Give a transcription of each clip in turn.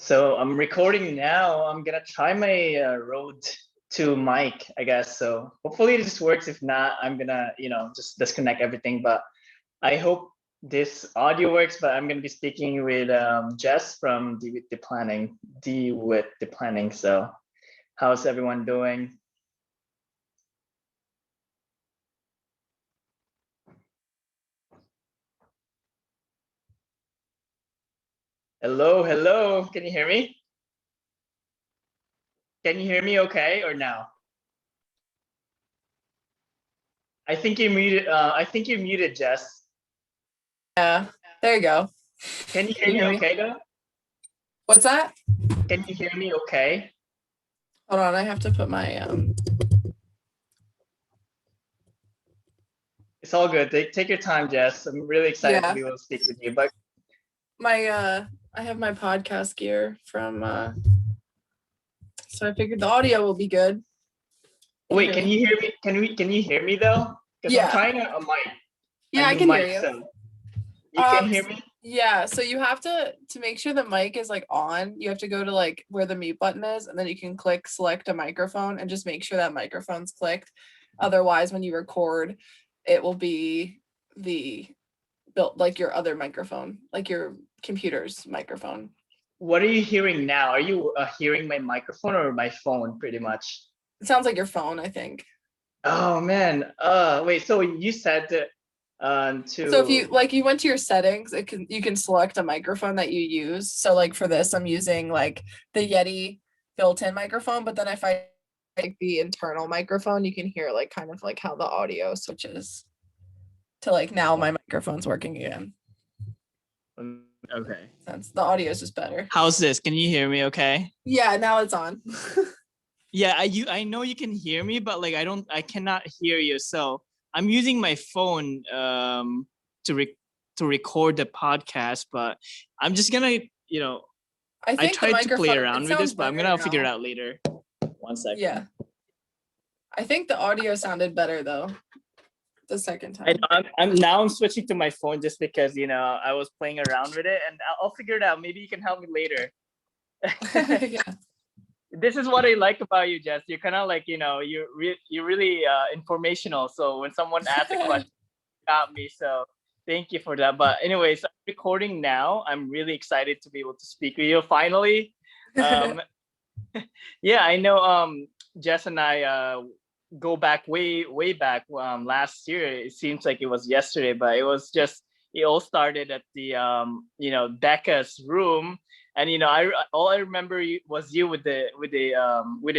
So I'm recording now. I'm gonna try my Rode to mic, I guess. So hopefully this works. If not, I'm gonna, just disconnect everything. But I hope this audio works. But I'm gonna be speaking with Jess from Dewitt the Planning. So how's everyone doing? Hello, hello. Can you hear me? Can you hear me okay or now? I think you muted. I think you muted, Jess. Yeah, there you go. Can you hear me okay though? What's that? Can you hear me okay? Hold on, I have to put my It's all good. Take your time, Jess. I'm really excited to be able to speak with you. But I have my podcast gear from so I figured the audio will be good. Wait, can you hear me? Can you hear me though? Because I'm trying a mic. Yeah, I can hear you. So you can hear me? Yeah, so you have to make sure the mic is like on, you have to go to like where the mute button is, and then you can click select a microphone and just make sure that microphone's clicked. Otherwise, when you record, it will be built like your other microphone, like your computer's microphone. What are you hearing now? Are you hearing my microphone or my phone pretty much? It sounds like your phone, I think. Oh man. Wait, so you said to so if you went to your settings, you can select a microphone that you use. So like for this, I'm using like the Yeti built-in microphone, but then if I take the internal microphone, you can hear like kind of like how the audio switches to like now my microphone's working again. Okay. Since the audio is just better. How's this? Can you hear me okay? Yeah, now it's on. Yeah, I know you can hear me, but like I cannot hear you. So I'm using my phone to record the podcast, but I'm just gonna, I tried to play around with this, but I'm gonna figure it out later. 1 second. Yeah. I think the audio sounded better though. The second time. I'm switching to my phone just because I was playing around with it, and I'll figure it out. Maybe you can help me later. Yeah. This is what I like about you, Jess. You're kind of like you're really informational. So when someone asks a question, you got me. So thank you for that. But anyways, I'm recording now. I'm really excited to be able to speak with you finally. Yeah, I know. Jess and I go back way back last year. It seems like it was yesterday, but it all started at the Becca's room, and all I remember was you with the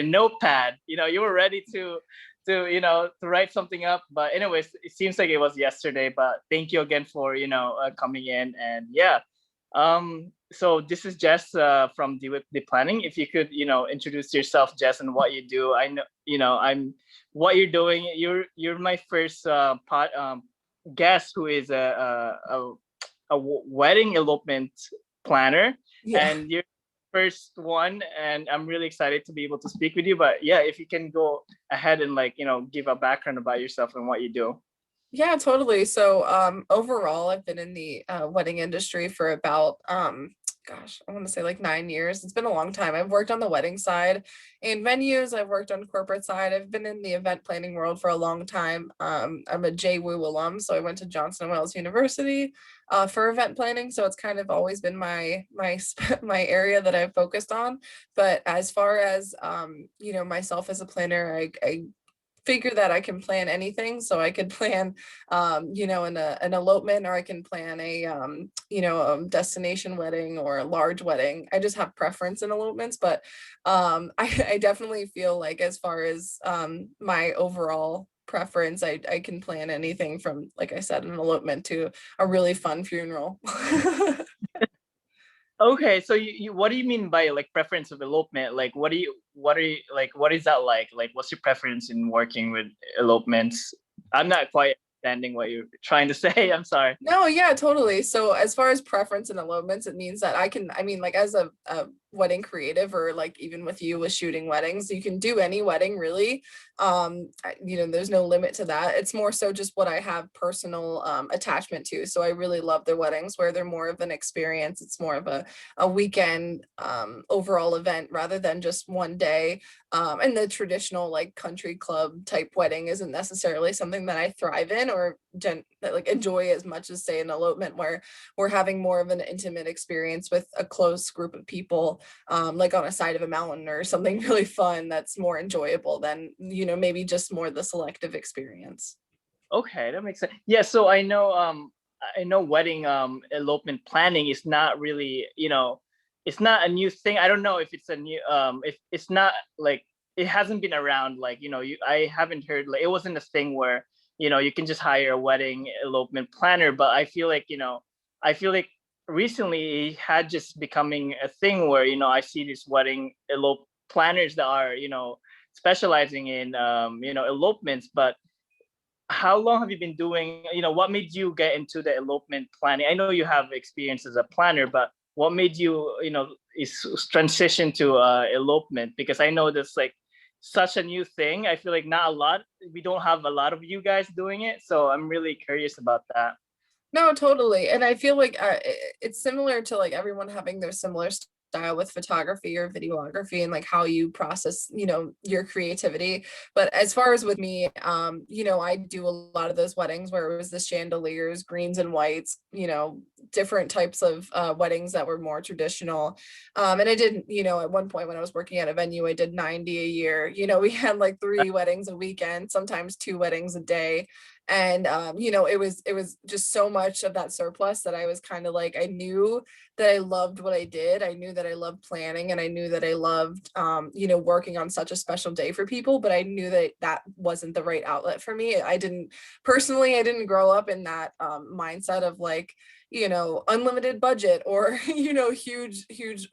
notepad. You were ready to write something up. But anyways, it seems like it was yesterday. But thank you again for coming in, and yeah. So this is Jess from Dewitt the Planning. If you could introduce yourself, Jess, and what you do. I know I'm what you're doing. You're my first guest who is a wedding elopement planner, and you're the first one, and I'm really excited to be able to speak with you. But yeah, if you can go ahead and give a background about yourself and what you do. Yeah, totally. So overall, I've been in the wedding industry for about gosh, I want to say like 9 years. It's been a long time. I've worked on the wedding side in venues. I've worked on corporate side. I've been in the event planning world for a long time. I'm a JWU alum, so I went to Johnson & Wales University for event planning. So it's kind of always been my area that I've focused on. But as far as myself as a planner, I figure that I can plan anything. So I could plan, an elopement, or I can plan a destination wedding or a large wedding. I just have preference in elopements, but I definitely feel like as far as my overall preference, I can plan anything from, like I said, an elopement to a really fun funeral. Okay, so you what do you mean by like preference of elopement? Like what are you like, what is that like? Like what's your preference in working with elopements? I'm not quite understanding what you're trying to say. I'm sorry. No, yeah, totally. So as far as preference in elopements, it means that like as a wedding creative, or like even with you with shooting weddings, you can do any wedding really. There's no limit to that. It's more so just what I have personal attachment to. So I really love the weddings where they're more of an experience. It's more of a weekend overall event rather than just one day. And the traditional like country club type wedding isn't necessarily something that I thrive in or like enjoy as much as say an elopement, where we're having more of an intimate experience with a close group of people, like on a side of a mountain or something really fun that's more enjoyable than, maybe just more the selective experience. Okay, that makes sense. Yeah, so I know wedding elopement planning is not really, it's not a new thing. I don't know if it's a new if it's not like it hasn't been around like, I haven't heard like it wasn't a thing where, you can just hire a wedding elopement planner, but I feel like recently it had just becoming a thing where, I see these wedding elope planners that are, specializing in elopements. But how long have you been doing, what made you get into the elopement planning? I know you have experience as a planner, but what made you, transition to elopement? Because I know that's like such a new thing. I feel like not a lot, we don't have a lot of you guys doing it. So I'm really curious about that. No, totally. And I feel like it's similar to like everyone having their similar style with photography or videography and like how you process, your creativity. But as far as with me, I do a lot of those weddings where it was the chandeliers, greens and whites, different types of weddings that were more traditional. And I did, at one point when I was working at a venue, I did 90 a year. We had like 3 weddings a weekend, sometimes 2 weddings a day. And it was just so much of that surplus that I was kind of like, I knew that I loved what I did. I knew that I loved planning, and I knew that I loved working on such a special day for people, but I knew that that wasn't the right outlet for me. I didn't grow up in that mindset of like, unlimited budget or huge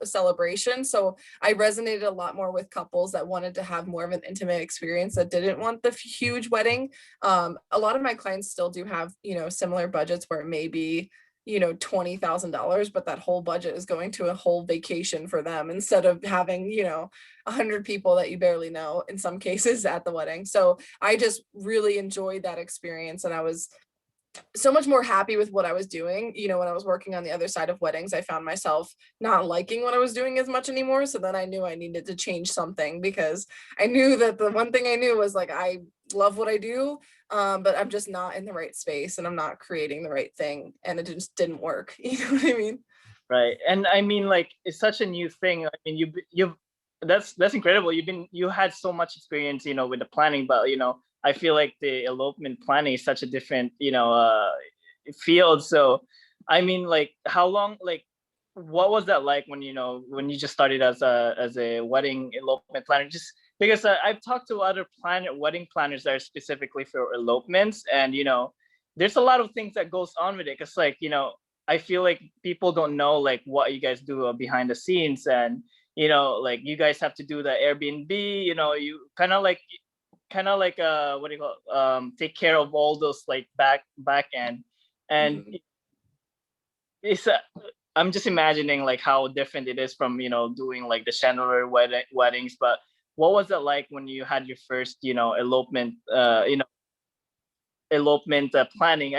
celebration. So I resonated a lot more with couples that wanted to have more of an intimate experience, that didn't want the huge wedding. A lot of my clients still do have, similar budgets where it may be, $20,000, but that whole budget is going to a whole vacation for them instead of having, 100 people that you barely know in some cases at the wedding. So I just really enjoyed that experience, and I was so much more happy with what I was doing. When I was working on the other side of weddings, I found myself not liking what I was doing as much anymore. So then I knew I needed to change something, because I knew that the one thing I knew was like, I love what I do, but I'm just not in the right space and I'm not creating the right thing. And it just didn't work. You know what I mean? Right. And I mean, like, it's such a new thing. I mean, you've that's incredible. You had so much experience, with the planning, but I feel like the elopement planning is such a different, field. So I mean, like, how long, like, what was that like when, when you just started as a wedding elopement planner? Just because I've talked to other wedding planners that are specifically for elopements, and there's a lot of things that goes on with it. Cause like, I feel like people don't know like what you guys do behind the scenes, and like you guys have to do the Airbnb. You kind of like what do you call take care of all those like back end, and Mhm. it's I'm just imagining like how different it is from doing like the chandelier weddings. But what was it like when you had your first elopement planning?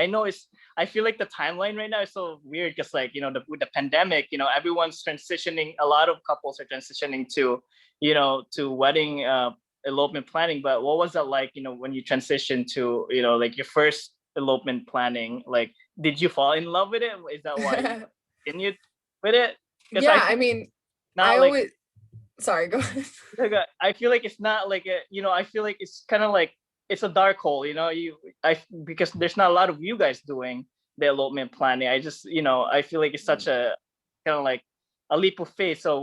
I feel like the timeline right now is so weird because like with the pandemic, everyone's transitioning. A lot of couples are transitioning to wedding elopement planning. But what was it like, when you transitioned to like your first elopement planning? Like, did you fall in love with it? Is that why you continued with it? Because I Yeah, feel I mean, I not like always, sorry, go ahead. I feel like it's not like I feel like it's kind of like it's a dark hole, because there's not a lot of you guys doing the elopement planning. I feel like it's such a kind of like a leap of faith. So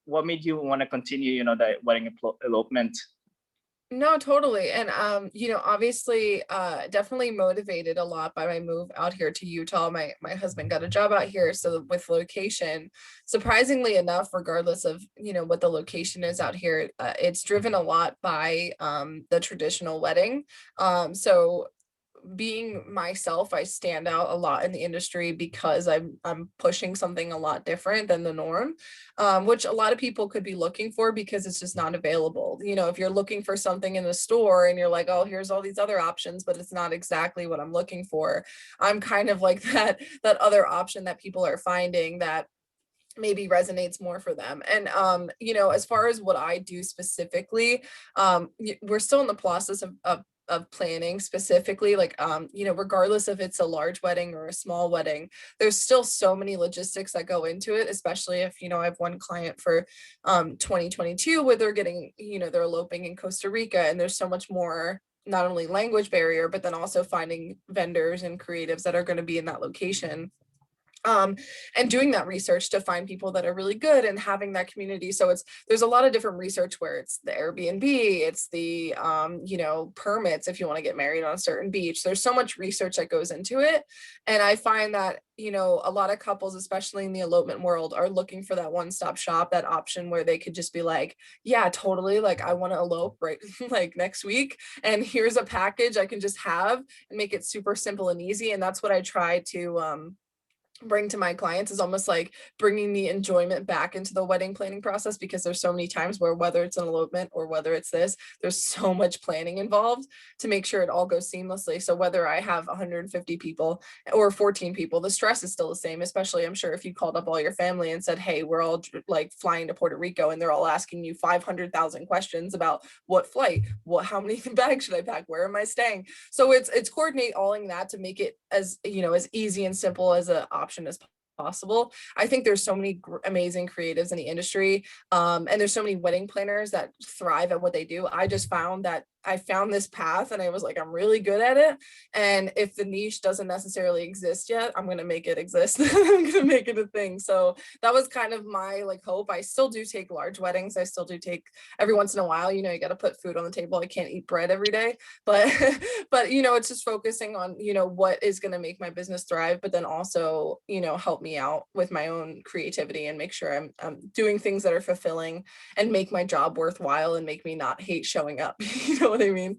what made you want to continue, the wedding elopement? No, totally. And obviously definitely motivated a lot by my move out here to Utah. My husband got a job out here, so with location, surprisingly enough, regardless of, what the location is out here, it's driven a lot by the traditional wedding. So being myself, I stand out a lot in the industry because I'm pushing something a lot different than the norm, which a lot of people could be looking for because it's just not available. You know, if you're looking for something in the store and you're like, oh, here's all these other options, but it's not exactly what I'm looking for. I'm kind of like that other option that people are finding that maybe resonates more for them. And you know, as far as what I do specifically, we're still in the process of planning specifically, like you know, regardless if it's a large wedding or a small wedding, there's still so many logistics that go into it, especially if, you know, I have one client for 2022 where they're getting, you know, they're eloping in Costa Rica, and there's so much more, not only language barrier, but then also finding vendors and creatives that are going to be in that location, um and doing that research to find people that are really good and having that community. So there's a lot of different research where it's the Airbnb, it's the you know, permits if you want to get married on a certain beach. There's so much research that goes into it, and I find that, you know, a lot of couples, especially in the elopement world, are looking for that one-stop shop, that option where they could just be like, yeah, totally, like I want to elope right like next week, and here's a package I can just have and make it super simple and easy. And that's what I try to bring to my clients, is almost like bringing the enjoyment back into the wedding planning process, because there's so many times where, whether it's an elopement or whether it's this, there's so much planning involved to make sure it all goes seamlessly. So whether I have 150 people or 14 people, the stress is still the same. Especially, I'm sure if you called up all your family and said, hey, we're all like flying to Puerto Rico, and they're all asking you 500,000 questions about what flight, what, how many bags should I pack, where am I staying. So it's coordinate all in that to make it, as you know, as easy and simple as an option as possible. I think there's so many amazing creatives in the industry, and there's so many wedding planners that thrive at what they do. I just found that I found this path and I was like, I'm really good at it. And if the niche doesn't necessarily exist yet, I'm going to make it exist. I'm going to make it a thing. So that was kind of my like hope. I still do take large weddings. I still do take every once in a while, you know, you got to put food on the table. I can't eat bread every day, but, but, you know, it's just focusing on, you know, what is going to make my business thrive, but then also, you know, help me out with my own creativity and make sure I'm doing things that are fulfilling and make my job worthwhile and make me not hate showing up. You know what I mean?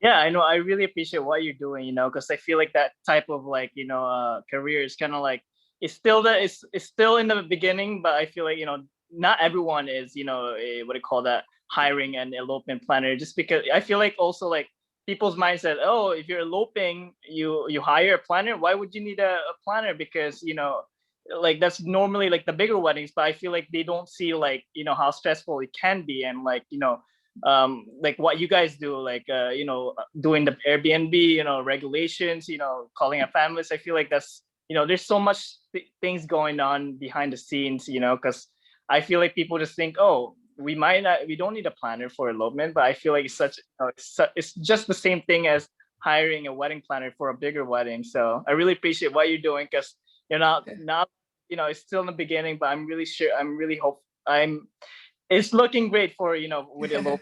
Yeah, I know. I really appreciate what you're doing, you know, because I feel like that type of like, you know, career is kind of like, it's still in the beginning, but I feel like, you know, not everyone is, you know, what do you call that, hiring an elopement planner, just because I feel like also like people's mindset, oh, if you're eloping, you hire a planner. Why would you need a planner? Because, you know, like that's normally like the bigger weddings, but I feel like they don't see like, you know, how stressful it can be, and like, you know, like what you guys do, like you know, doing the Airbnb, you know, regulations, you know, calling up families. I feel like that's, you know, there's so much things going on behind the scenes, you know, because I feel like people just think, oh, we don't need a planner for elopement, but I feel like it's such, it's just the same thing as hiring a wedding planner for a bigger wedding. So I really appreciate what you're doing, because you're not, you know, it's still in the beginning, but I'm really sure, I'm really hope, I'm, it's looking great for, you know, with elopement,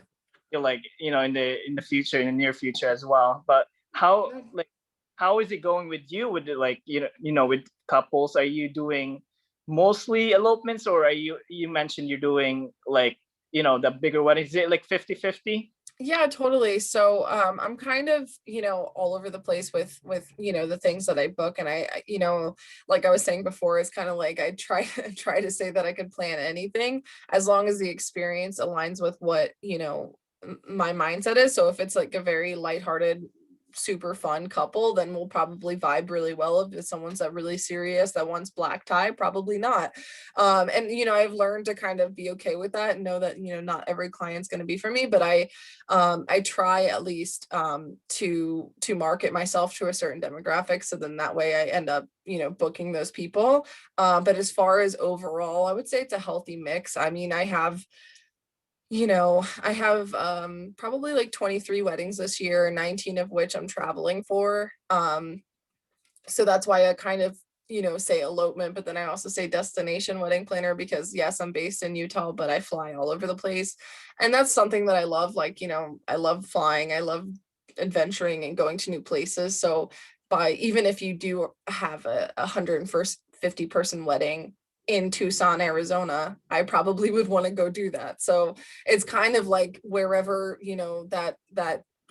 feel like, you know, in the future, in the near future as well. But how, like, how is it going with you with the, like, you know, with couples? Are you doing mostly elopements, or are you mentioned you're doing like, you know, the bigger weddings? Is it like 50-50? Yeah, totally. So I'm kind of, you know, all over the place with, you know, the things that I book. And you know, like I was saying before, it's kind of like I try try to say that I could plan anything as long as the experience aligns with what, you know, my mindset is. So if it's like a very lighthearted, super fun couple, then we'll probably vibe really well. If it's someone's that really serious that wants black tie, probably not. And you know, I've learned to kind of be okay with that and know that, you know, not every client's going to be for me, but I try at least to market myself to a certain demographic, so then that way I end up, you know, booking those people. But as far as overall, I would say it's a healthy mix. I mean, I have, you know, I have probably like 23 weddings this year, 19 of which I'm traveling for. So that's why I kind of, you know, say elopement, but then I also say destination wedding planner, because yes, I'm based in Utah, but I fly all over the place. And that's something that I love. Like, you know, I love flying, I love adventuring and going to new places. So by, even if you do have a 150 person wedding in Tucson, Arizona, I probably would want to go do that. So it's kind of like wherever, you know, that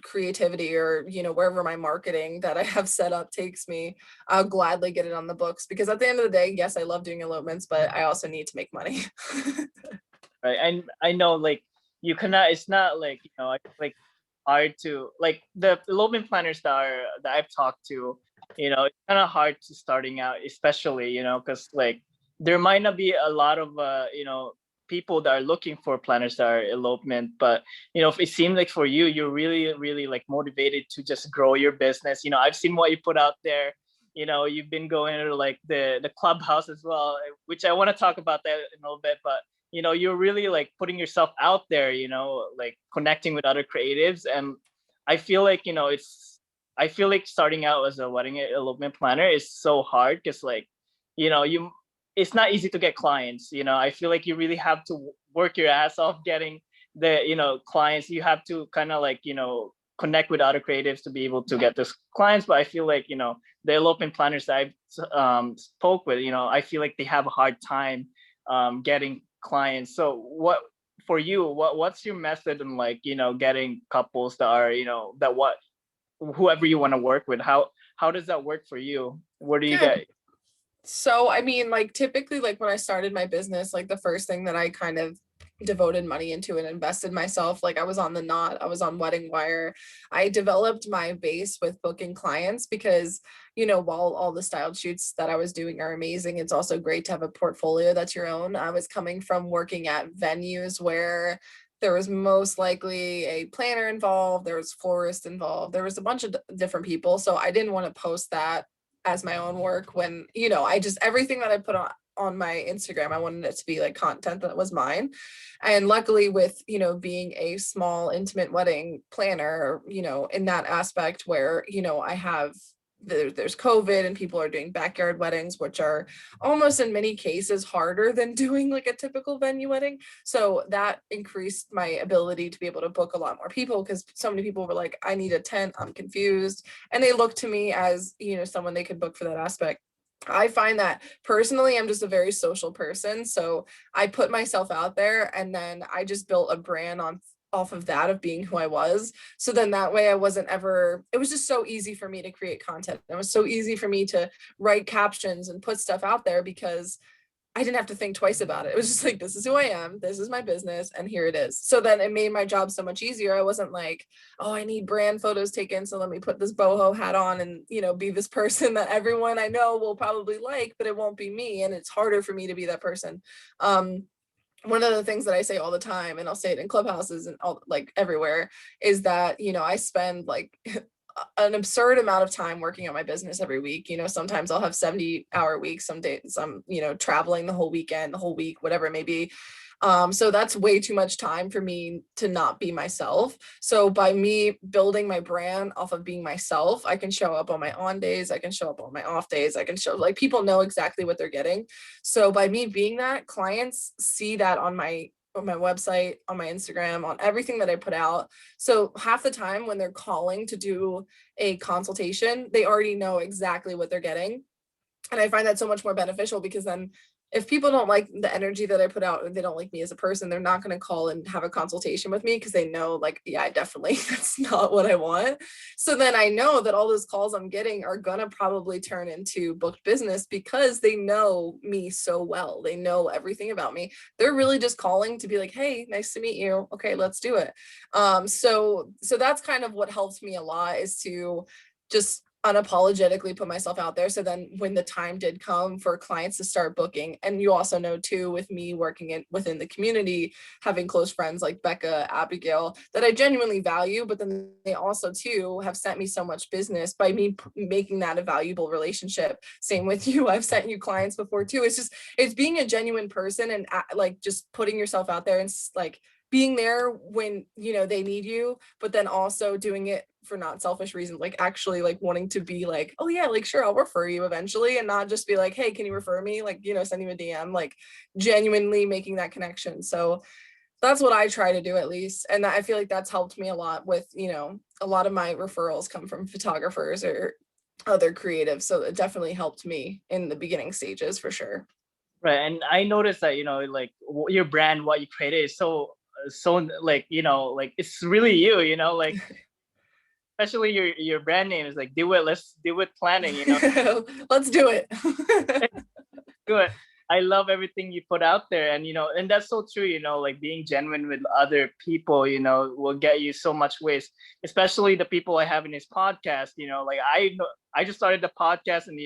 creativity or, wherever my marketing that I have set up takes me, I'll gladly get it on the books, because at the end of the day, yes, I love doing elopements, but I also need to make money. Right. And I know, like, you cannot, it's not like, like hard to, like, the elopement planners that I've talked to, it's kind of hard to starting out, especially, because like there might not be a lot of people that are looking for planners that are elopement, but if it seems like for you, you're really, really like motivated to just grow your business. I've seen what you put out there. You've been going to like the clubhouse as well, which I want to talk about that in a little bit, but you're really like putting yourself out there, like connecting with other creatives. And I feel like, I feel like starting out as a wedding elopement planner is so hard, because like, you it's not easy to get clients. I feel like you really have to work your ass off getting the clients. You have to kind of like connect with other creatives to be able to get those clients. But I feel like the elopement planners that I've spoke with, I feel like they have a hard time getting clients. So what for you, what's your method in like getting couples that are that what whoever you want to work with? How does that work for you? Where do you Yeah. get? So, I mean, like typically, like when I started my business, like the first thing that I kind of devoted money into and invested myself, like I was on the Knot, I was on Wedding Wire. I developed my base with booking clients because, while all the styled shoots that I was doing are amazing, it's also great to have a portfolio that's your own. I was coming from working at venues where there was most likely a planner involved, there was florist involved, there was a bunch of different people. So I didn't want to post that as my own work when, I just, everything that I put on my Instagram, I wanted it to be like content that was mine. And luckily with, being a small intimate wedding planner, in that aspect where, I have there's COVID and people are doing backyard weddings, which are almost in many cases harder than doing like a typical venue wedding. So that increased my ability to be able to book a lot more people, because so many people were like, I need a tent, I'm confused. And they looked to me as, someone they could book for that aspect. I find that personally, I'm just a very social person. So I put myself out there, and then I just built a brand off of that, of being who I was. So then that way it was just so easy for me to create content. It was so easy for me to write captions and put stuff out there, because I didn't have to think twice about it. It was just like, this is who I am, this is my business, and here it is. So then it made my job so much easier. I wasn't like, oh, I need brand photos taken, so let me put this boho hat on and, be this person that everyone I know will probably like, but it won't be me. And it's harder for me to be that person. One of the things that I say all the time, and I'll say it in clubhouses and all, like everywhere, is that, I spend like an absurd amount of time working on my business every week. Sometimes I'll have 70-hour weeks, some days I'm, traveling the whole weekend, the whole week, whatever it may be. So that's way too much time for me to not be myself. So by me building my brand off of being myself, I can show up on my on days, I can show up on my off days, I can show, like, people know exactly what they're getting. So by me being that, clients see that on my website, on my Instagram, on everything that I put out. So half the time when they're calling to do a consultation, they already know exactly what they're getting. And I find that so much more beneficial, because then if people don't like the energy that I put out, or they don't like me as a person, they're not going to call and have a consultation with me, because they know, like, yeah, I definitely, that's not what I want. So then I know that all those calls I'm getting are going to probably turn into booked business, because they know me so well. They know everything about me. They're really just calling to be like, hey, nice to meet you. Okay, let's do it. So that's kind of what helps me a lot, is to just unapologetically put myself out there. So then when the time did come for clients to start booking, and you also know too, with me working within the community, having close friends like Becca, Abigail, that I genuinely value, but then they also too have sent me so much business by me making that a valuable relationship. Same with you. I've sent you clients before too. It's being a genuine person, and like just putting yourself out there, and like being there when they need you, but then also doing it for not selfish reasons, like actually like wanting to be like, oh yeah, like sure, I'll refer you eventually, and not just be like, hey, can you refer me, like send you a DM, like genuinely making that connection. So that's what I try to do, at least. And I feel like that's helped me a lot with, a lot of my referrals come from photographers or other creatives, so it definitely helped me in the beginning stages for sure. Right. And I noticed that, like your brand, what you created is so like, like it's really you, like especially your brand name is like Dewitt. Let's Dewitt planning. You know, Let's do it. good. I love everything you put out there, and and that's so true. Like being genuine with other people, will get you so much ways. Especially the people I have in this podcast. Like I just started the podcast, and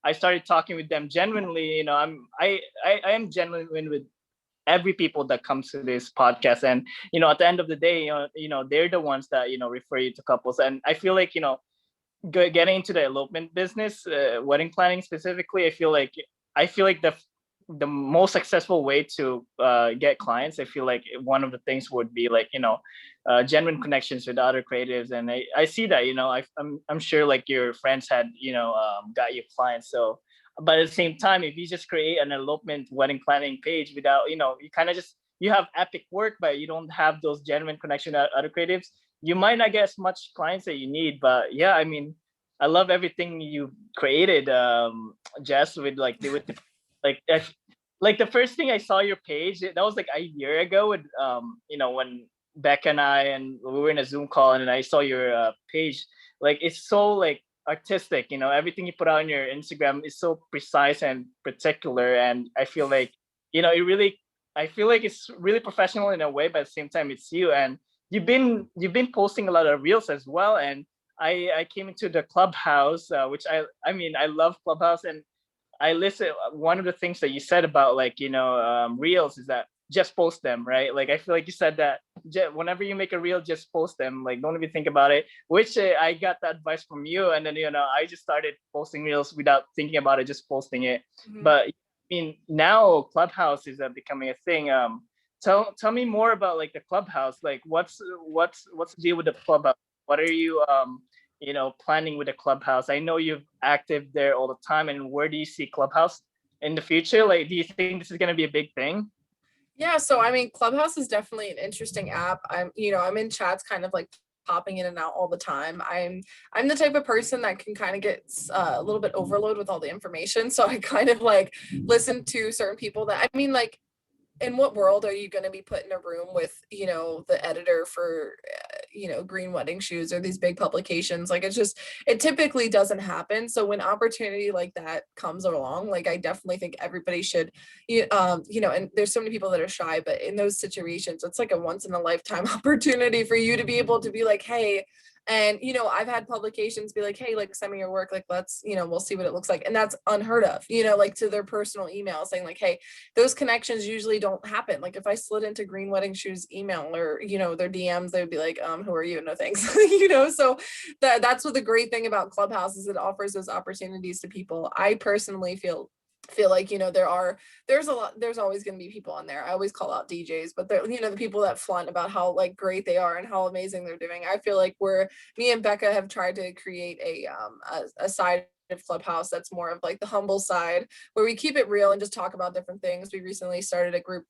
I started talking with them genuinely. I am genuine with every people that comes to this podcast, and at the end of the day, they're the ones that refer you to couples, and I feel like getting into the elopement business, wedding planning specifically, I feel like the most successful way to get clients, I feel like one of the things would be like genuine connections with other creatives, and I see that I'm sure like your friends had got you clients. So but at the same time, if you just create an elopement wedding planning page without you kind of just you have epic work, but you don't have those genuine connection with other creatives, you might not get as much clients that you need. But yeah, I mean, I love everything you created, Jess, with like like the first thing I saw your page, that was like a year ago with when Becca and we were in a Zoom call, and then I saw your page. Like it's so like artistic, everything you put out on your Instagram is so precise and particular, and I feel like it really, I feel like it's really professional in a way, but at the same time it's you. And you've been posting a lot of reels as well, and I came into the Clubhouse, which I mean I love Clubhouse, and I listen. One of the things that you said about like reels is that just post them, right? Like I feel like you said that whenever you make a reel, just post them. Like don't even think about it. Which I got that advice from you, and then I just started posting reels without thinking about it, just posting it. Mhm. But I mean now Clubhouse is becoming a thing. Tell me more about like the Clubhouse. Like what's the deal with the Clubhouse? What are you planning with the Clubhouse? I know you're active there all the time, and where do you see Clubhouse in the future? Like, do you think this is going to be a big thing? Yeah, so I mean, Clubhouse is definitely an interesting app. I'm in chats kind of like popping in and out all the time. I'm the type of person that can kind of get a little bit overload with all the information. So I kind of like listen to certain people that I mean, like in what world are you going to be put in a room with the editor for Green Wedding Shoes or these big publications? Like it typically doesn't happen. So when opportunity like that comes along, like I definitely think everybody should and there's so many people that are shy, but in those situations it's like a once in a lifetime opportunity for you to be able to be like, hey. And I've had publications be like, hey, like send me your work, like let's we'll see what it looks like. And that's unheard of, like to their personal email saying like, hey, those connections usually don't happen. Like if I slid into Green Wedding Shoes email or their DMs, they would be like, who are you? No thanks. So that's what the great thing about Clubhouse is, it offers those opportunities to people. I personally feel like there's always going to be people on there. I always call out DJs, but they're the people that flaunt about how like great they are and how amazing they're doing. I feel like me and Becca have tried to create a side of Clubhouse that's more of like the humble side, where we keep it real and just talk about different things. We recently started a group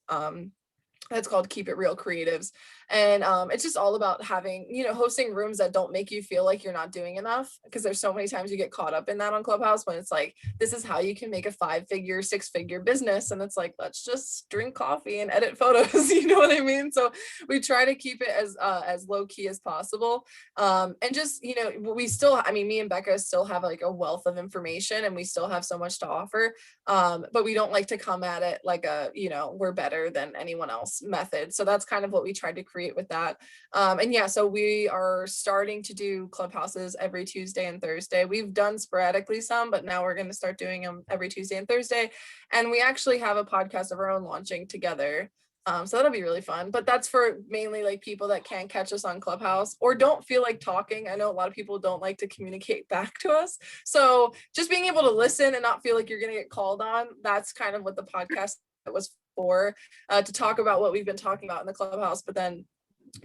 that's called Keep It Real Creatives. And it's just all about having, hosting rooms that don't make you feel like you're not doing enough. Because there's so many times you get caught up in that on Clubhouse when it's like, this is how you can make a 5-figure, 6-figure business. And it's like, let's just drink coffee and edit photos. You know what I mean? So we try to keep it as low key as possible. And just, we still, I mean, me and Becca still have like a wealth of information and we still have so much to offer. But we don't like to come at it like we're better than anyone else method. So that's kind of what we tried to create with that. And yeah, so we are starting to do Clubhouses every Tuesday and Thursday. We've done sporadically some, but now we're going to start doing them every Tuesday and Thursday. And we actually have a podcast of our own launching together. So that'll be really fun, but that's for mainly like people that can't catch us on Clubhouse or don't feel like talking. I know a lot of people don't like to communicate back to us. So just being able to listen and not feel like you're going to get called on, that's kind of what the podcast was for, to talk about what we've been talking about in the Clubhouse, but then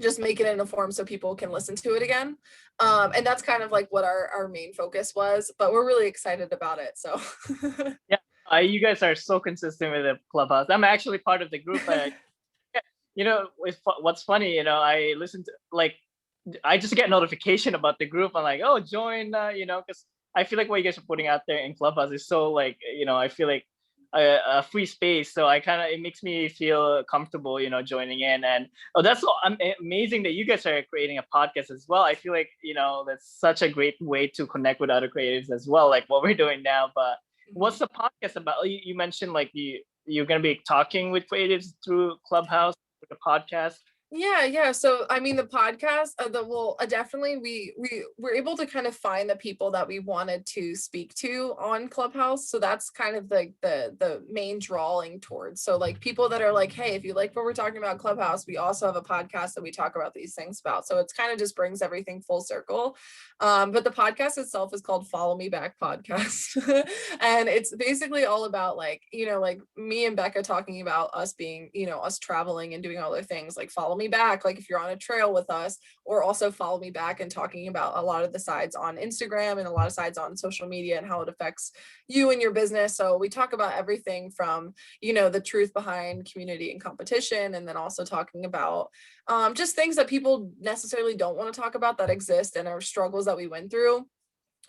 just make it in a form so people can listen to it again. And that's kind of like what our main focus was, but we're really excited about it. So yeah, you guys are so consistent with the Clubhouse. I'm actually part of the group. What's funny, I listen to like, I just get notification about the group. I'm like, oh, join, because I feel like what you guys are putting out there in Clubhouse is so like, I feel like free space, so it makes me feel comfortable, joining in. And that's amazing that you guys are creating a podcast as well. I feel like, that's such a great way to connect with other creatives as well, like what we're doing now. But what's the podcast about? You mentioned like you're going to be talking with creatives through Clubhouse, the podcast. Yeah. So I mean, the podcast, definitely we were able to kind of find the people that we wanted to speak to on Clubhouse. So that's kind of like the main drawing towards. So like people that are like, hey, if you like what we're talking about Clubhouse, we also have a podcast that we talk about these things about. So it's kind of just brings everything full circle. But the podcast itself is called Follow Me Back Podcast, and it's basically all about like like me and Becca talking about us being us traveling and doing other things, like follow me back, like if you're on a trail with us, or also follow me back and talking about a lot of the sides on Instagram and a lot of sides on social media and how it affects you and your business. So we talk about everything from the truth behind community and competition, and then also talking about just things that people necessarily don't want to talk about that exist and our struggles that we went through.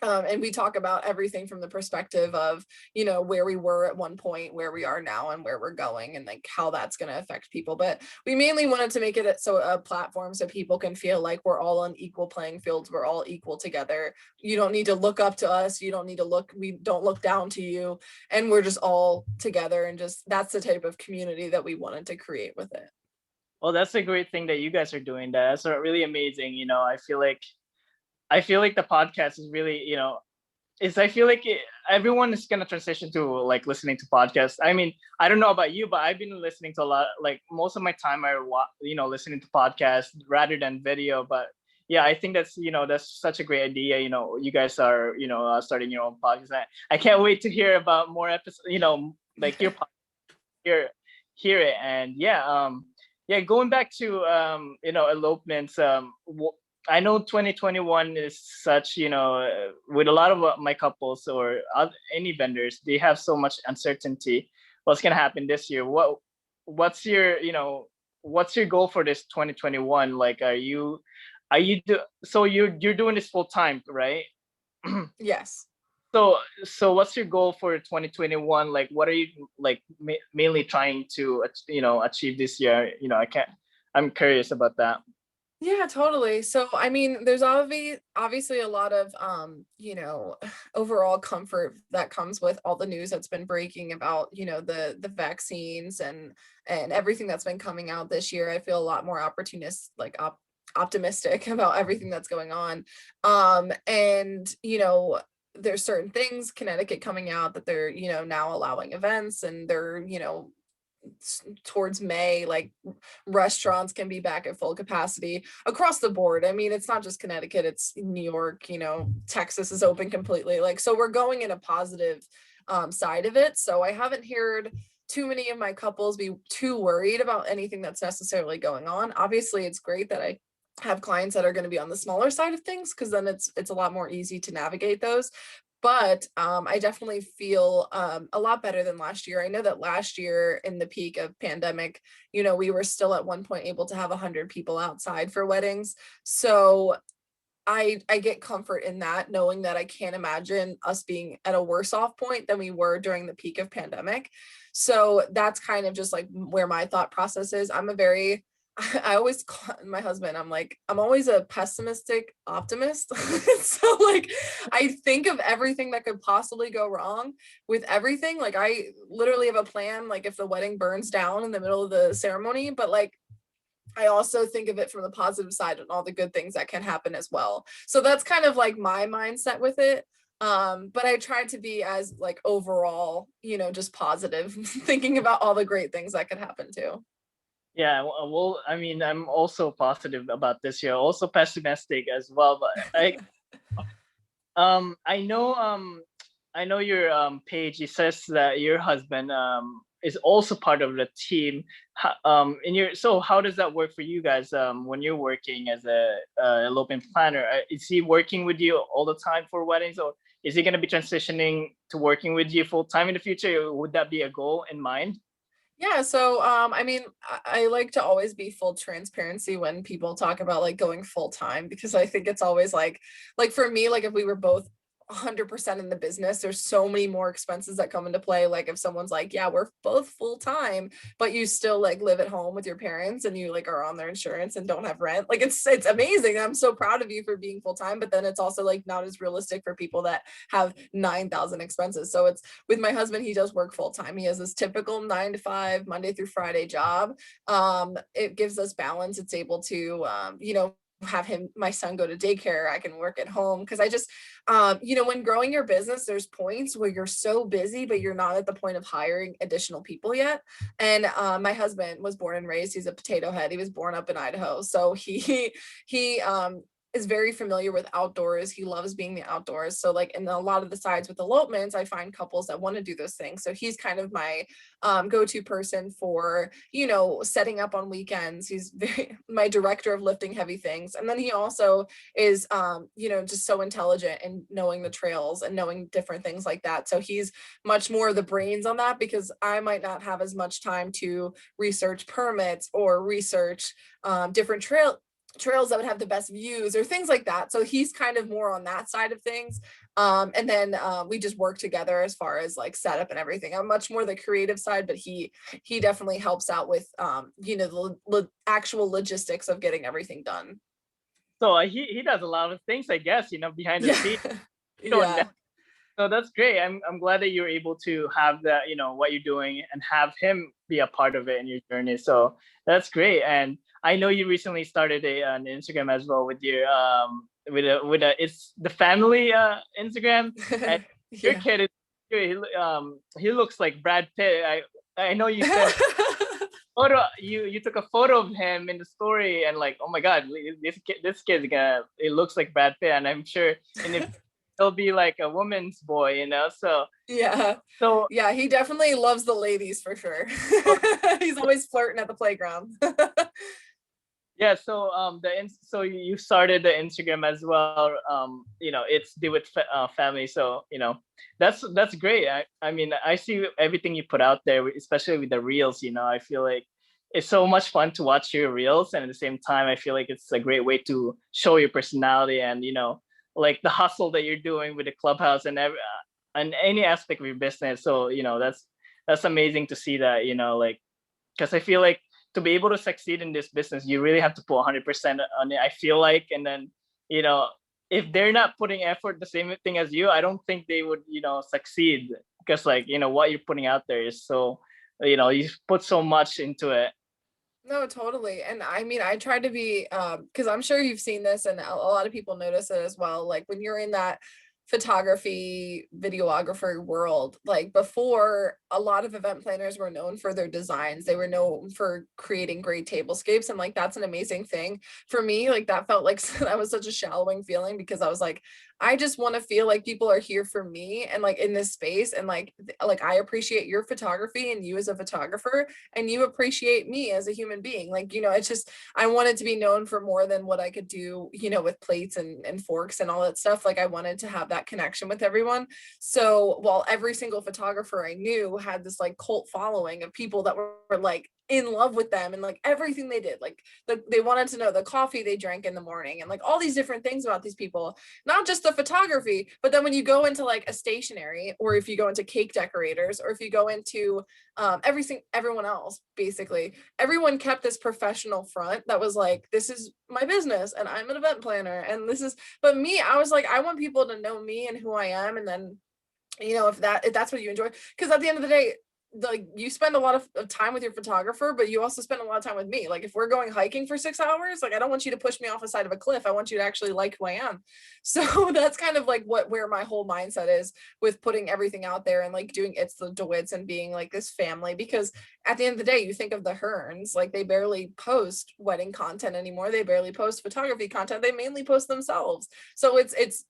And we talk about everything from the perspective of, where we were at one point, where we are now, and where we're going, and like how that's going to affect people. But we mainly wanted to make it so a platform so people can feel like we're all on equal playing fields. We're all equal together. You don't need to look up to us. You don't need to we don't look down to you. And we're just all together. And just that's the type of community that we wanted to create with it. Well, that's a great thing that you guys are doing. That's really amazing. I feel like the podcast is really, I feel like everyone is gonna transition to like listening to podcasts. I mean, I don't know about you, but I've been listening to a lot. Like most of my time, listening to podcasts rather than video. But yeah, I think that's such a great idea. You guys are starting your own podcast. I can't wait to hear about more episodes. Like your hear it. And yeah, going back to elopements. I know 2021 is such, with a lot of my couples or any vendors, they have so much uncertainty. What's gonna happen this year? What's your goal for this 2021? Like, so you're doing this full time, right? Yes. So what's your goal for 2021? Like, what are you like mainly trying to achieve this year? I'm curious about that. Yeah, totally. So, I mean, there's obviously a lot of, overall comfort that comes with all the news that's been breaking about, the vaccines and everything that's been coming out this year. I feel a lot more optimistic about everything that's going on. And, there's certain things, Connecticut coming out that they're, now allowing events, and they're, towards May, like restaurants can be back at full capacity across the board. I mean, it's not just Connecticut, it's New York, Texas is open completely. Like, so we're going in a positive side of it. So I haven't heard too many of my couples be too worried about anything that's necessarily going on. Obviously, it's great that I have clients that are going to be on the smaller side of things, because then it's a lot more easy to navigate those. But I definitely feel a lot better than last year. I know that last year in the peak of pandemic, we were still at one point able to have 100 people outside for weddings. So I get comfort in that, knowing that I can't imagine us being at a worse off point than we were during the peak of pandemic. So that's kind of just like where my thought process is. I always call my husband, I'm always a pessimistic optimist. So like, I think of everything that could possibly go wrong with everything. Like, I literally have a plan, like if the wedding burns down in the middle of the ceremony, but like, I also think of it from the positive side and all the good things that can happen as well. So that's kind of like my mindset with it. But I try to be as like overall, just positive, thinking about all the great things that could happen too. Yeah, well, I mean, I'm also positive about this year, also pessimistic as well. But um, I know, um, I know your page. It says that your husband is also part of the team. So how does that work for you guys when you're working as a elopement planner? Is he working with you all the time for weddings, or is he going to be transitioning to working with you full time in the future? Would that be a goal in mind? Yeah, so I mean, I like to always be full transparency when people talk about like going full time, because I think it's always like for me, like if we were both 100% in the business, there's so many more expenses that come into play. Like if someone's like, yeah, we're both full time, but you still like live at home with your parents and you like are on their insurance and don't have rent. Like it's amazing. I'm so proud of you for being full time, but then it's also like not as realistic for people that have 9,000 expenses. So it's with my husband, he does work full time. He has this typical 9 to 5 Monday through Friday job. It gives us balance. It's able to have my son go to daycare. I can work at home because I just when growing your business, there's points where you're so busy, but you're not at the point of hiring additional people yet. And my husband was born and raised, he's a potato head. He was born up in Idaho. So he is very familiar with outdoors. He loves being the outdoors. So like in a lot of the sides with elopements, I find couples that want to do those things. So he's kind of my go-to person for, setting up on weekends. He's my director of lifting heavy things. And then he also is, just so intelligent in knowing the trails and knowing different things like that. So he's much more the brains on that because I might not have as much time to research permits or research different trails that would have the best views or things like that. So he's kind of more on that side of things. And then we just work together as far as like setup and everything. I'm much more the creative side, but he definitely helps out with the actual logistics of getting everything done. So he does a lot of things, I guess, behind the Yeah. scenes. Yeah. So that's great. I'm glad that you're able to have that, what you're doing and have him be a part of it in your journey. So that's great. And I know you recently started an Instagram as well with your with a it's the family Instagram, and your Yeah. kid is he looks like Brad Pitt. I know you sent photo, you took a photo of him in the story, and like, oh my god, this kid's gonna, it looks like Brad Pitt, and I'm sure in the he'll be like a woman's boy. So Yeah. so Yeah, he definitely loves the ladies for sure. He's always flirting at the playground. yeah, so so you started the Instagram as well. It's Dewitt family. So that's great. I mean, I see everything you put out there, especially with the reels. I feel like it's so much fun to watch your reels, and at the same time, I feel like it's a great way to show your personality and like the hustle that you're doing with the clubhouse and and any aspect of your business. So that's amazing to see that. Like, because I feel like to be able to succeed in this business, you really have to put 100% on it, I feel like. And then, if they're not putting effort the same thing as you, I don't think they would, succeed, because like, what you're putting out there is so, you put so much into it. No, totally. And I mean, I try to be, because I'm sure you've seen this and a lot of people notice it as well. Like when you're in that photography, videographer world, like before, a lot of event planners were known for their designs. They were known for creating great tablescapes. And like, that's an amazing thing. For me, like that felt like that was such a shallowing feeling because I was like, I just want to feel like people are here for me and like in this space and like I appreciate your photography and you as a photographer and you appreciate me as a human being. Like, it's just, I wanted to be known for more than what I could do, with plates and forks and all that stuff. Like I wanted to have that connection with everyone. So while every single photographer I knew had this like cult following of people that were like in love with them and like everything they did, like they wanted to know the coffee they drank in the morning and like all these different things about these people, not just the photography, but then when you go into like a stationery or if you go into cake decorators or if you go into everyone else, basically everyone kept this professional front that was like, this is my business and I'm an event planner and this is, but me, I was like, I want people to know me and who I am. And then if that's what you enjoy, because at the end of the day, like you spend a lot of time with your photographer, but you also spend a lot of time with me. Like if we're going hiking for 6 hours, like I don't want you to push me off the side of a cliff. I want you to actually like who I am. So that's kind of like where my whole mindset is with putting everything out there and like doing It's the Dewitts and being like this family, because at the end of the day, you think of the Hearns, like they barely post wedding content anymore. They barely post photography content. They mainly post themselves. So it's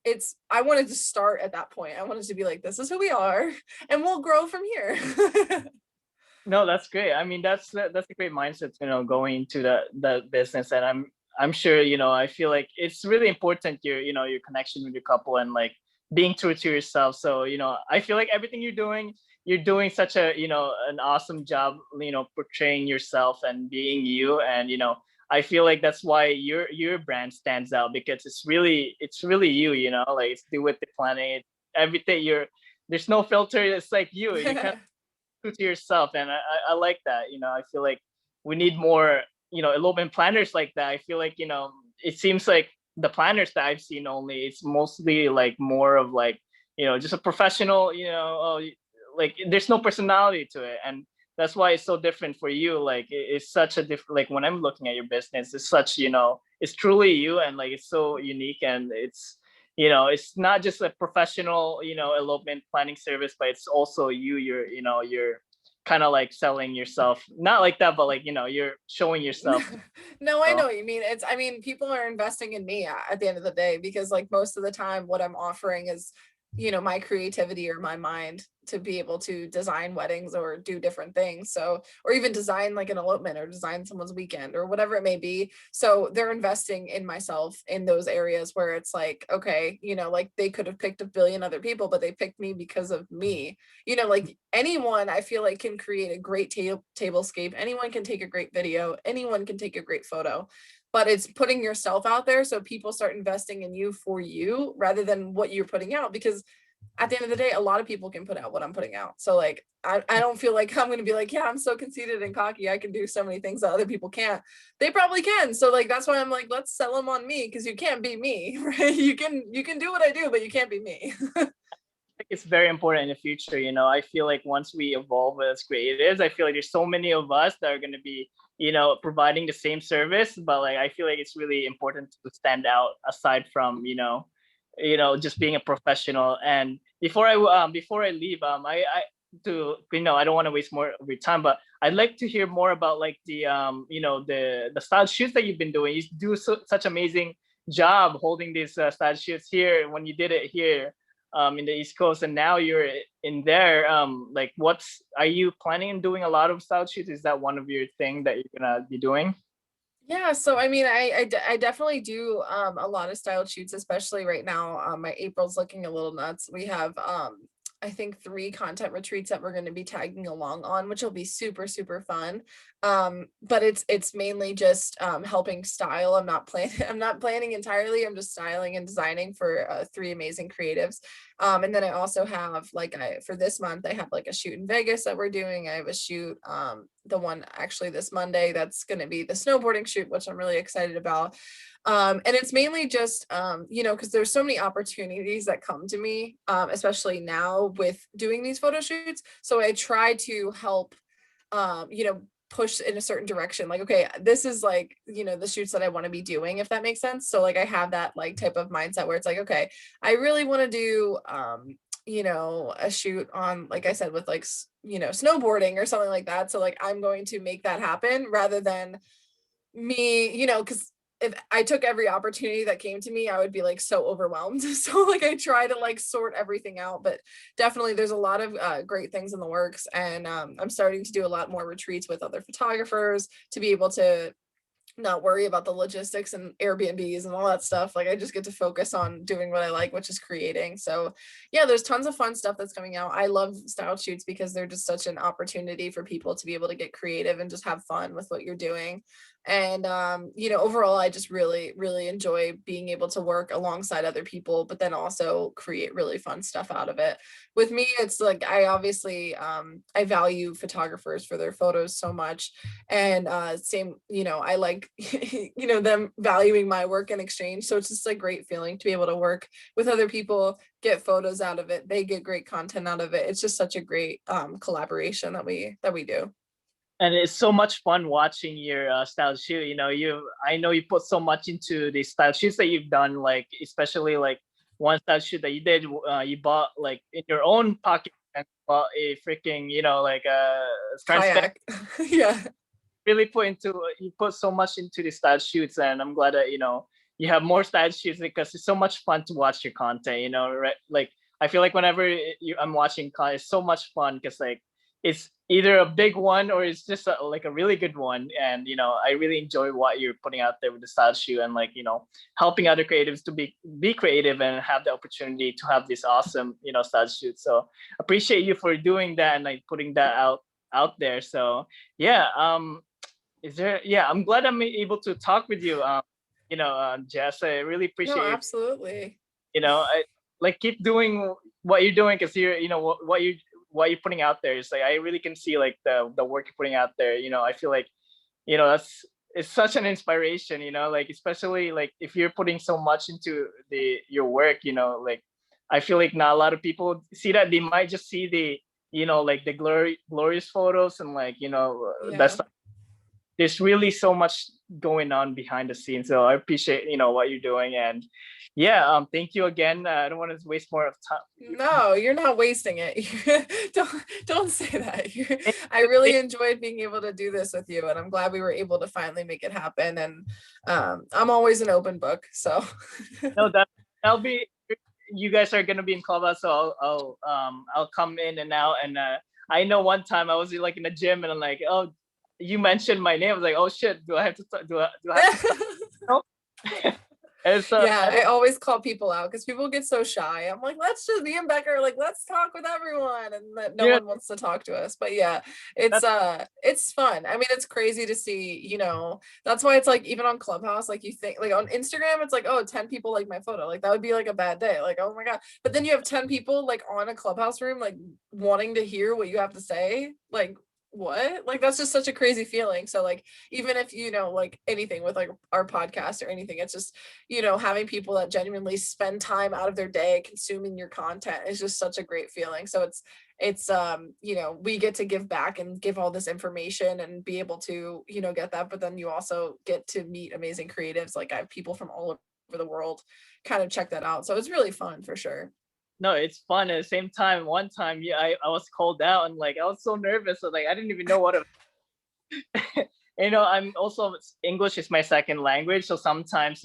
I wanted to start at that point. I wanted to be like, this is who we are and we'll grow from here. No, that's great. I mean, that's a great mindset, going into the business. And I'm sure, I feel like it's really important your connection with your couple and like being true to yourself. So, I feel like everything you're doing such a, an awesome job, portraying yourself and being you. And, I feel like that's why your brand stands out, because it's really you, like it's Do With the Planet. everything. There's no filter. It's like you're kind of true to yourself, and I like that. I feel like we need more, elopement planners like that. I feel like, it seems like the planners that I've seen, only it's mostly like more of like, just a professional, like there's no personality to it. And that's why it's so different for you. Like it's such a different, like when I'm looking at your business, it's such, it's truly you, and like it's so unique, and it's not just a professional, elopement planning service, but it's also you. You're kind of like selling yourself, not like that, but like, you're showing yourself. No, I know what you mean. I mean, people are investing in me at the end of the day, because like most of the time what I'm offering is, my creativity or my mind to be able to design weddings or do different things. So, or even design like an elopement or design someone's weekend or whatever it may be. So they're investing in myself in those areas where it's like, okay, like they could have picked a billion other people, but they picked me because of me. Like anyone I feel like can create a great tablescape. Anyone can take a great video. Anyone can take a great photo, but it's putting yourself out there so people start investing in you for you rather than what you're putting out. Because at the end of the day, a lot of people can put out what I'm putting out. So like, I don't feel like I'm going to be like, yeah, I'm so conceited and cocky, I can do so many things that other people can't. They probably can. So like, that's why I'm like, let's sell them on me, because you can't be me, right? You can do what I do, but you can't be me. It's very important in the future. I feel like once we evolve as creatives, I feel like there's so many of us that are going to be, providing the same service, but like I feel like it's really important to stand out aside from, just being a professional. And before I leave, I to I don't want to waste more of your time, but I'd like to hear more about like the the style shoots that you've been doing. You do such amazing job holding these style shoots here when you did it here in the East Coast, and now you're in there. Like, are you planning on doing a lot of style shoots? Is that one of your thing that you're gonna be doing? Yeah, so I mean, I definitely do a lot of style shoots, especially right now. My April's looking a little nuts. We have I think 3 content retreats that we're going to be tagging along on, which will be super, super fun. But it's mainly just helping style. I'm not planning entirely. I'm just styling and designing for 3 amazing creatives. And then I also have for this month, I have like a shoot in Vegas that we're doing. I have a shoot, the one actually this Monday, that's going to be the snowboarding shoot, which I'm really excited about. And it's mainly just, because there's so many opportunities that come to me, especially now with doing these photo shoots. So I try to help, push in a certain direction. Like, okay, this is like, the shoots that I want to be doing, if that makes sense. So like I have that like type of mindset where it's like, okay, I really want to do, a shoot on, like I said, with like, snowboarding or something like that. So like, I'm going to make that happen rather than me, because if I took every opportunity that came to me, I would be like so overwhelmed. So like I try to like sort everything out, but definitely there's a lot of great things in the works. And I'm starting to do a lot more retreats with other photographers to be able to not worry about the logistics and Airbnbs and all that stuff. Like I just get to focus on doing what I like, which is creating. So yeah, there's tons of fun stuff that's coming out. I love style shoots because they're just such an opportunity for people to be able to get creative and just have fun with what you're doing. And overall, I just really, really enjoy being able to work alongside other people, but then also create really fun stuff out of it. With me, it's like I obviously I value photographers for their photos so much. And same, I like them valuing my work in exchange. So it's just a great feeling to be able to work with other people, get photos out of it, they get great content out of it. It's just such a great collaboration that we do. And it's so much fun watching your style shoot. I know you put so much into the style shoots that you've done, like especially like one style shoot that you did, you bought like in your own pocket and bought a freaking, like a transparent. Kayak. Yeah. Really you put so much into the style shoots, and I'm glad that you have more style shoots, because it's so much fun to watch your content. Right? Like I feel like whenever I'm watching content, it's so much fun, because like it's either a big one or it's just like a really good one. And I really enjoy what you're putting out there with the style shoot, and like helping other creatives to be creative and have the opportunity to have this awesome style shoot. So appreciate you for doing that and like putting that out there. So yeah, I'm glad I'm able to talk with you, Jess. I really No, appreciate you. absolutely. I like keep doing what you're doing, because you're, what you're putting out there is like, I really can see like the work you're putting out there. I feel like, that's, it's such an inspiration, like, especially like if you're putting so much into your work, like, I feel like not a lot of people see that. They might just see the, like the glorious photos, and like, Yeah. that's, there's really so much going on behind the scenes. So I appreciate, what you're doing. And yeah, thank you again. I don't want to waste more of time. No, you're not wasting it. Don't say that. I really enjoyed being able to do this with you, and I'm glad we were able to finally make it happen. And I'm always an open book. So No, that'll be. You guys are gonna be in Clubhouse, so I'll come in and out. And I know one time I was like in the gym, and I'm like, oh, you mentioned my name. I was like, oh shit, do I have to do I have to and so yeah, I always call people out because people get so shy. I'm like, let's just me and Becker, like, let's talk with everyone, and that no yeah, one wants to talk to us. But yeah, it's fun. I mean, it's crazy to see, that's why it's like, even on Clubhouse, like, you think like on Instagram, it's like, oh, 10 people like my photo, like that would be like a bad day, like, oh my God. But then you have 10 people like on a Clubhouse room, like wanting to hear what you have to say, like, what, like, that's just such a crazy feeling. So like, even if like anything with like our podcast or anything, it's just having people that genuinely spend time out of their day consuming your content is just such a great feeling. So it's we get to give back and give all this information and be able to get that, but then you also get to meet amazing creatives. Like, I have people from all over the world kind of check that out, so it's really fun for sure. no, it's fun. At the same time, one time, yeah, I was called out, and like I was so nervous. So like I didn't even know what I'm also, English is my second language, so sometimes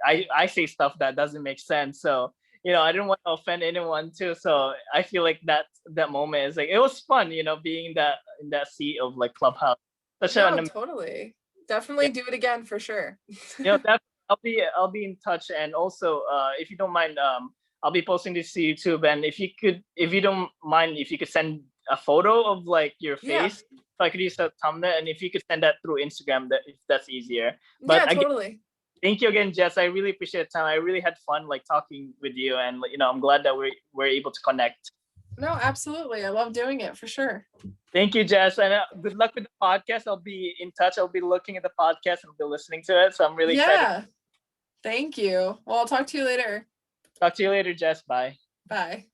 I say stuff that doesn't make sense. So I didn't want to offend anyone too. So I feel like that moment is like, it was fun, being in that seat of like Clubhouse. Such No, an totally, yeah, definitely do it again for sure. that I'll be in touch. And also, if you don't mind, I'll be posting this to YouTube. And if you don't mind, if you could send a photo of like your Yeah, face, so I could use a thumbnail, and if you could send that through Instagram, that if that's easier. yeah, But again, totally. thank you again, Jess. I really appreciate the time. I really had fun like talking with you, and I'm glad that we're able to connect. No, absolutely, I love doing it for sure. Thank you, Jess, and good luck with the podcast. I'll be in touch. I'll be looking at the podcast and be listening to it. So I'm really excited. Yeah, thank you. Well, I'll talk to you later. Talk to you later, Jess. Bye. Bye.